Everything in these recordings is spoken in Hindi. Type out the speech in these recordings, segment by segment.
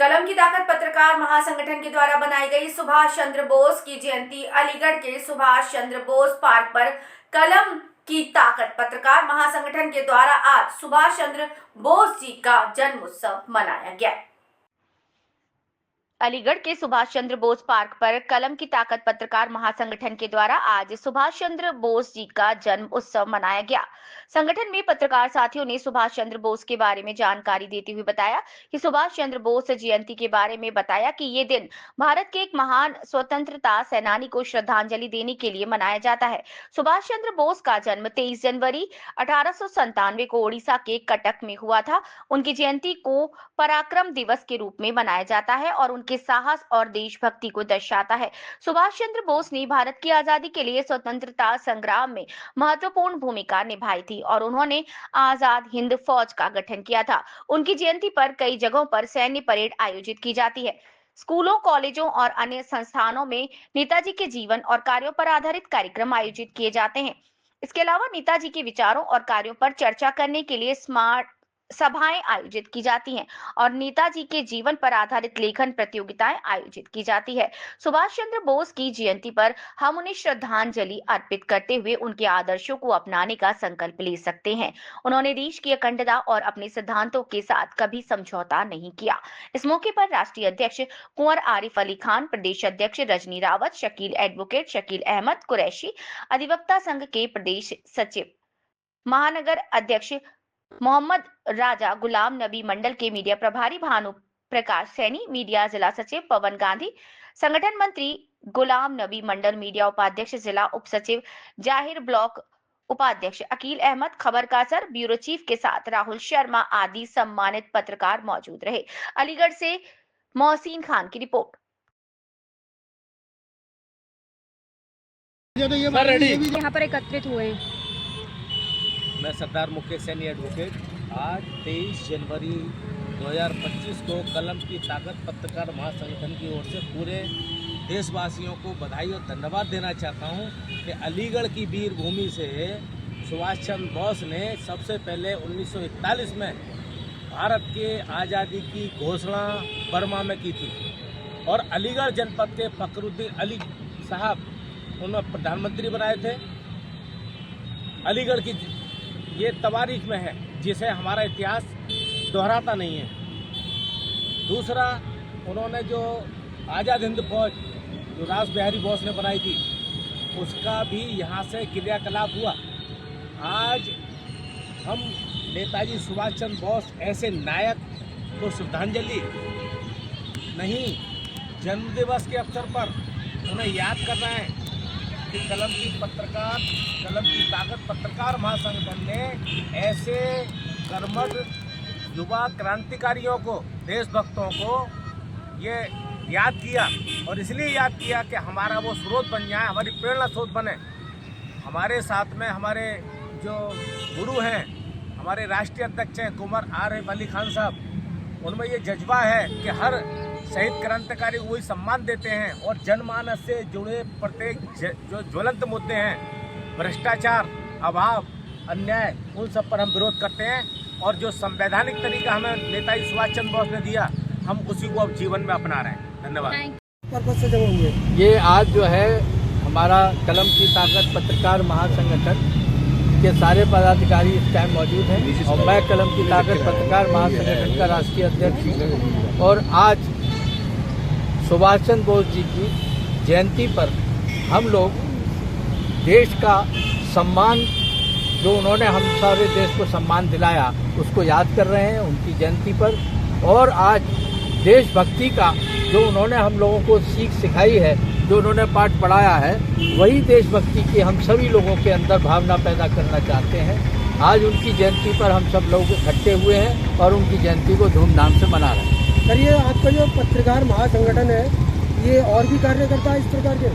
कलम की ताकत पत्रकार महासंगठन के द्वारा बनाई गई सुभाष चंद्र बोस की जयंती अलीगढ़ के सुभाष चंद्र बोस पार्क पर कलम की ताकत पत्रकार महासंगठन के द्वारा आज सुभाष चंद्र बोस जी का जन्म उत्सव मनाया गया। अलीगढ़ के सुभाष चंद्र बोस पार्क पर कलम की ताकत पत्रकार महासंगठन के द्वारा आज सुभाष चंद्र बोस जी का जन्म उत्सव मनाया गया। संगठन में पत्रकार साथियों ने सुभाष चंद्र बोस के बारे में जानकारी देते हुए बताया कि सुभाष चंद्र बोस जयंती के बारे में बताया कि ये दिन भारत के एक महान स्वतंत्रता सेनानी को श्रद्धांजलि देने के लिए मनाया जाता है। सुभाष चंद्र बोस का जन्म 23 जनवरी 1897 को ओडिशा के कटक में हुआ था। उनकी जयंती को पराक्रम दिवस के रूप में मनाया जाता है और उनके साहस और देशभक्ति को दर्शाता है। सुभाष चंद्र बोस ने भारत की आजादी के लिए स्वतंत्रता संग्राम में महत्वपूर्ण भूमिका निभाई थी और उन्होंने आजाद हिंद फौज का गठन किया था। उनकी जयंती पर कई जगहों पर सैन्य परेड आयोजित की जाती है। स्कूलों, कॉलेजों और अन्य संस्थानों में नेताजी के जीवन और कार्यों पर आधारित कार्यक्रम आयोजित किए जाते हैं। इसके अलावा नेताजी के विचारों और कार्यों पर चर्चा करने के लिए स्मार्ट सभाएं आयोजित की जाती हैं और नेताजी के जीवन पर आधारित लेखन प्रतियोगिताएं आयोजित की जाती है। सुभाष चंद्र बोस की जयंती पर हम उन्हें श्रद्धांजलि अर्पित करते हुए उनके आदर्शों को अपनाने का संकल्प ले सकते हैं। उन्होंने देश की अखंडता और अपने सिद्धांतों के साथ कभी समझौता नहीं किया। इस मौके पर राष्ट्रीय अध्यक्ष कुंवर आरिफ अली खान, प्रदेश अध्यक्ष रजनी रावत, शकील एडवोकेट शकील अहमद कुरैशी, अधिवक्ता संघ के प्रदेश सचिव, महानगर अध्यक्ष मोहम्मद राजा, गुलाम नबी मंडल के मीडिया प्रभारी भानु प्रकाश सैनी, मीडिया जिला सचिव पवन गांधी, संगठन मंत्री गुलाम नबी मंडल, मीडिया उपाध्यक्ष जिला उप सचिव जाहिर, ब्लॉक उपाध्यक्ष अकील अहमद, खबर का सर, ब्यूरो चीफ के साथ राहुल शर्मा आदि सम्मानित पत्रकार मौजूद रहे। अलीगढ़ से मोहसिन खान की रिपोर्ट। यहाँ पर एकत्रित हुए हैं। मैं सरदार मुकेश सैनी एडवोकेट आज 23 जनवरी 2025 को कलम की ताकत पत्रकार महासंगठन की ओर से पूरे देशवासियों को बधाई और धन्यवाद देना चाहता हूं कि अलीगढ़ की वीर भूमि से सुभाष चंद्र बोस ने सबसे पहले 1941 में भारत के आज़ादी की घोषणा बर्मा में की थी और अलीगढ़ जनपद के फखरुद्दीन अली साहब उन्हें प्रधानमंत्री बनाए थे। अलीगढ़ की ये तवारीख में है जिसे हमारा इतिहास दोहराता नहीं है। दूसरा, उन्होंने जो आज़ाद हिंद फौज जो रास बिहारी बोस ने बनाई थी उसका भी यहाँ से क्रियाकलाप हुआ। आज हम नेताजी सुभाष चंद्र बोस ऐसे नायक को श्रद्धांजलि नहीं, जन्मदिवस के अवसर पर उन्हें याद करना है कि कलम की ताकत पत्रकार महासंगठन ने ऐसे कर्मठ युवा क्रांतिकारियों को, देशभक्तों को ये याद किया और इसलिए याद किया कि हमारा वो स्रोत बन जाए, हमारी प्रेरणा स्रोत बने। हमारे साथ में हमारे जो गुरु हैं, हमारे राष्ट्रीय अध्यक्ष हैं कुंवर आरिफ अली खान साहब, उनमें ये जज्बा है कि हर शहीद क्रांतिकारी को वही सम्मान देते हैं और जनमानस से जुड़े प्रत्येक जो ज्वलंत मुद्दे हैं, भ्रष्टाचार, अभाव, अन्याय, उन सब पर हम विरोध करते हैं और जो संवैधानिक तरीका हमें नेताजी सुभाष चंद्र बोस ने दिया, हम उसी को अब जीवन में अपना रहे हैं। धन्यवाद। ये आज जो है हमारा कलम की ताकत पत्रकार महासंगठन के सारे पदाधिकारी इस टाइम मौजूद हैं और मैं कलम की ताकत पत्रकार महासंगठन का राष्ट्रीय अध्यक्ष हूँ और आज सुभाष चंद्र बोस जी की जयंती पर हम लोग देश का सम्मान, जो उन्होंने हम सारे देश को सम्मान दिलाया, उसको याद कर रहे हैं उनकी जयंती पर। और आज देशभक्ति का जो उन्होंने हम लोगों को सीख सिखाई है, जो उन्होंने पाठ पढ़ाया है, वही देशभक्ति की हम सभी लोगों के अंदर भावना पैदा करना चाहते हैं। आज उनकी जयंती पर हम सब लोग इकट्ठे हुए हैं और उनकी जयंती को धूमधाम से मना रहे हैं। सर, ये आपका जो पत्रकार महासंगठन है, ये और भी कार्य करता है इस प्रकार के?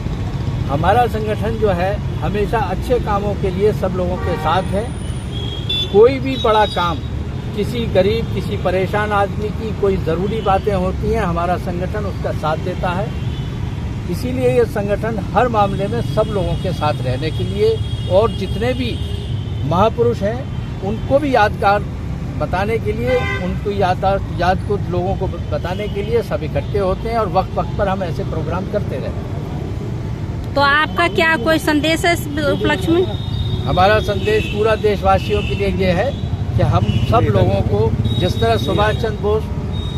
हमारा संगठन जो है हमेशा अच्छे कामों के लिए सब लोगों के साथ है। कोई भी बड़ा काम, किसी गरीब, किसी परेशान आदमी की कोई ज़रूरी बातें होती हैं, हमारा संगठन उसका साथ देता है। इसीलिए ये संगठन हर मामले में सब लोगों के साथ रहने के लिए और जितने भी महापुरुष हैं उनको भी यादगार बताने के लिए, उनको याद को लोगों को बताने के लिए सब इकट्ठे होते हैं और वक्त वक्त पर हम ऐसे प्रोग्राम करते रहते हैं। तो आपका क्या कोई संदेश है इस उपलक्ष्य में? हमारा संदेश पूरा देशवासियों के लिए ये है कि हम सब लोगों को, जिस तरह सुभाष चंद्र बोस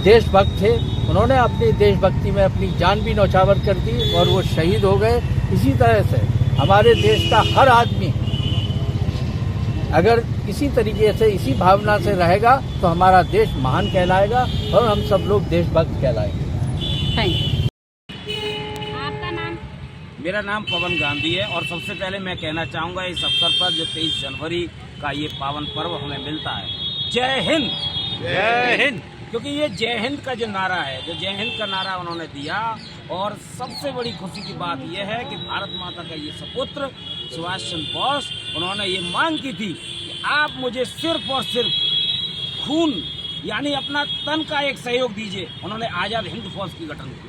देशभक्त थे, उन्होंने अपनी देशभक्ति में अपनी जान भी न्यौछावर कर दी और वो शहीद हो गए, इसी तरह से हमारे देश का हर आदमी अगर इसी तरीके से, इसी भावना से रहेगा तो हमारा देश महान कहलाएगा और हम सब लोग देशभक्त कहलाएंगे। Thank you. आपका नाम? मेरा नाम पवन गांधी है और सबसे पहले मैं कहना चाहूँगा इस अवसर पर जो 23 जनवरी का ये पावन पर्व हमें मिलता है, जय हिंद। जय हिंद। क्योंकि ये जय हिंद का जो नारा है, जो जय हिंद का नारा उन्होंने दिया, और सबसे बड़ी खुशी की बात यह है कि भारत माता का ये सपुत्र सुभाष चंद्र बोस, उन्होंने ये मांग की थी कि आप मुझे सिर्फ और सिर्फ खून यानी अपना तन का एक सहयोग दीजिए। उन्होंने आज़ाद हिंद फौज की गठन की।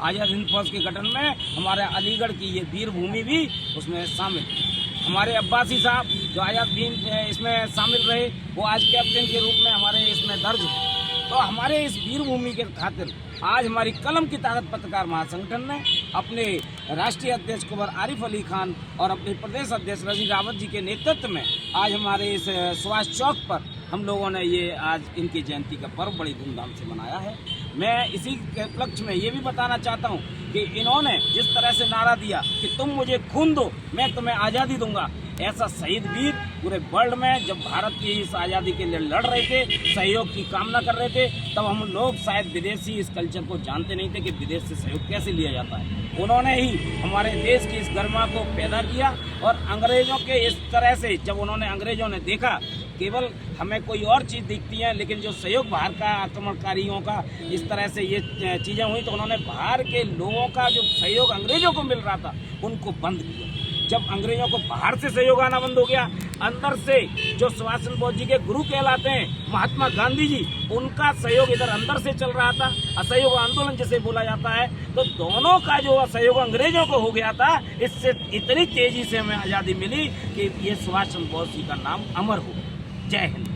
आज़ाद हिंद फौज के गठन में हमारे अलीगढ़ की ये वीर भूमि भी उसमें शामिल थी। हमारे अब्बासी साहब जो आज़ाद हिंद इसमें शामिल रहे, वो आज कैप्टन के रूप में हमारे इसमें दर्ज है। तो हमारे इस वीर भूमि के खातिर आज हमारी कलम की ताकत पत्रकार महासंगठन ने अपने राष्ट्रीय अध्यक्ष कुंवर आरिफ अली खान और अपने प्रदेश अध्यक्ष रजनी रावत जी के नेतृत्व में आज हमारे इस सुभाष चौक पर हम लोगों ने ये आज इनकी जयंती का पर्व बड़ी धूमधाम से मनाया है। मैं इसी के उपलक्ष्य में ये भी बताना चाहता हूँ कि इन्होंने जिस तरह से नारा दिया कि तुम मुझे खून दो, मैं तुम्हें आज़ादी दूंगा, ऐसा शहीद वीर पूरे वर्ल्ड में जब भारत की इस आज़ादी के लिए लड़ रहे थे, सहयोग की कामना कर रहे थे, तब हम लोग शायद विदेशी इस कल्चर को जानते नहीं थे कि विदेश से सहयोग कैसे लिया जाता है। उन्होंने ही हमारे देश की इस गरिमा को पैदा किया और अंग्रेजों के इस तरह से जब उन्होंने अंग्रेजों ने देखा केवल हमें कोई और चीज़ दिखती है, लेकिन जो सहयोग बाहर का आक्रमणकारियों का इस तरह से ये चीज़ें हुई, तो उन्होंने बाहर के लोगों का जो सहयोग अंग्रेजों को मिल रहा था उनको बंद किया। जब अंग्रेजों को बाहर से सहयोग आना बंद हो गया, अंदर से जो सुभाष चंद्र बोस जी के गुरु कहलाते हैं महात्मा गांधी जी, उनका सहयोग इधर अंदर से चल रहा था, असहयोग आंदोलन जिसे बोला जाता है, तो दोनों का जो असहयोग अंग्रेजों को हो गया था, इससे इतनी तेजी से हमें आज़ादी मिली कि ये सुभाष चंद्र बोस जी का नाम अमर हो। जय हिंद।